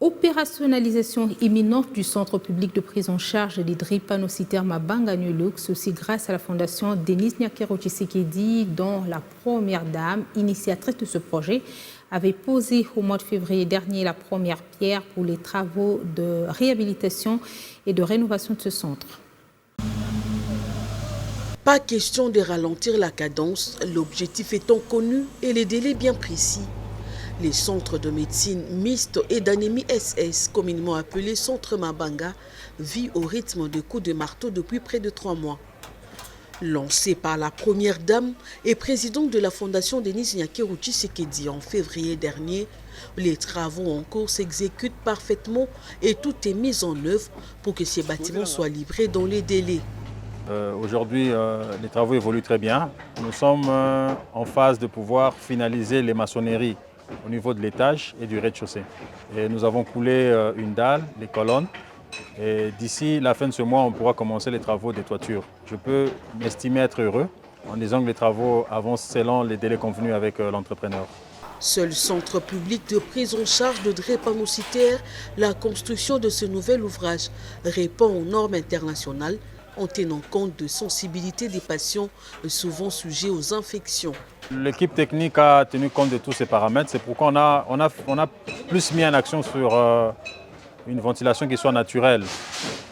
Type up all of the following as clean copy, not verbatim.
Opérationnalisation imminente du centre public de prise en charge des drépanocytaires Mabanga Nulux, aussi grâce à la fondation Denise Nyakero Tshisekedi, dont la première dame, initiatrice de ce projet, avait posé au mois de février dernier la première pierre pour les travaux de réhabilitation et de rénovation de ce centre. Pas question de ralentir la cadence, l'objectif étant connu et les délais bien précis. Les centres de médecine mixte et d'anémie SS, communément appelés centre Mabanga, vit au rythme de coups de marteau depuis près de 3 mois. Lancé par la première dame et présidente de la fondation Denise Nyakero Tshisekedi en février dernier, les travaux en cours s'exécutent parfaitement et tout est mis en œuvre pour que ces bâtiments soient livrés dans les délais. Aujourd'hui, les travaux évoluent très bien. Nous sommes en phase de pouvoir finaliser les maçonneries au niveau de l'étage et du rez-de-chaussée. Et nous avons coulé une dalle, les colonnes. Et d'ici la fin de ce mois, on pourra commencer les travaux des toitures. Je peux m'estimer être heureux en disant que les travaux avancent selon les délais convenus avec l'entrepreneur. Seul centre public de prise en charge de drépanocytaires, la construction de ce nouvel ouvrage répond aux normes internationales en tenant compte de sensibilité des patients souvent sujets aux infections. L'équipe technique a tenu compte de tous ces paramètres. C'est pourquoi on a plus mis en action sur une ventilation qui soit naturelle.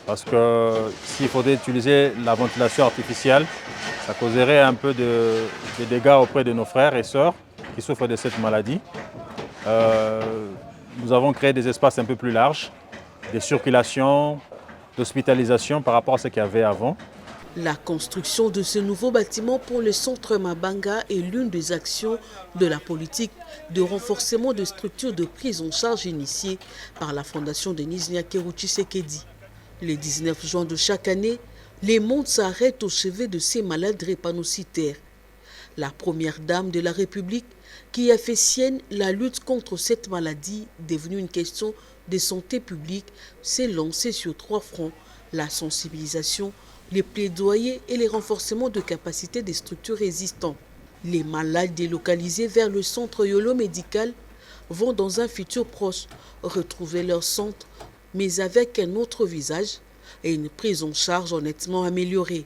Parce que s'il faudrait utiliser la ventilation artificielle, ça causerait un peu de dégâts auprès de nos frères et sœurs qui souffrent de cette maladie. Nous avons créé des espaces un peu plus larges, des circulations, d'hospitalisation par rapport à ce qu'il y avait avant. La construction de ce nouveau bâtiment pour le centre Mabanga est l'une des actions de la politique de renforcement de structures de prise en charge initiée par la fondation Denise Nyakero Tshisekedi. Le 19 juin de chaque année, les mondes s'arrêtent au chevet de ces malades drépanocytaires. La première dame de la République, qui a fait sienne la lutte contre cette maladie, devenue une question de santé publique, s'est lancée sur 3 fronts: la sensibilisation, les plaidoyers et les renforcements de capacités des structures résistantes. Les malades délocalisés vers le centre Yolo médical vont dans un futur proche retrouver leur centre, mais avec un autre visage et une prise en charge nettement améliorée.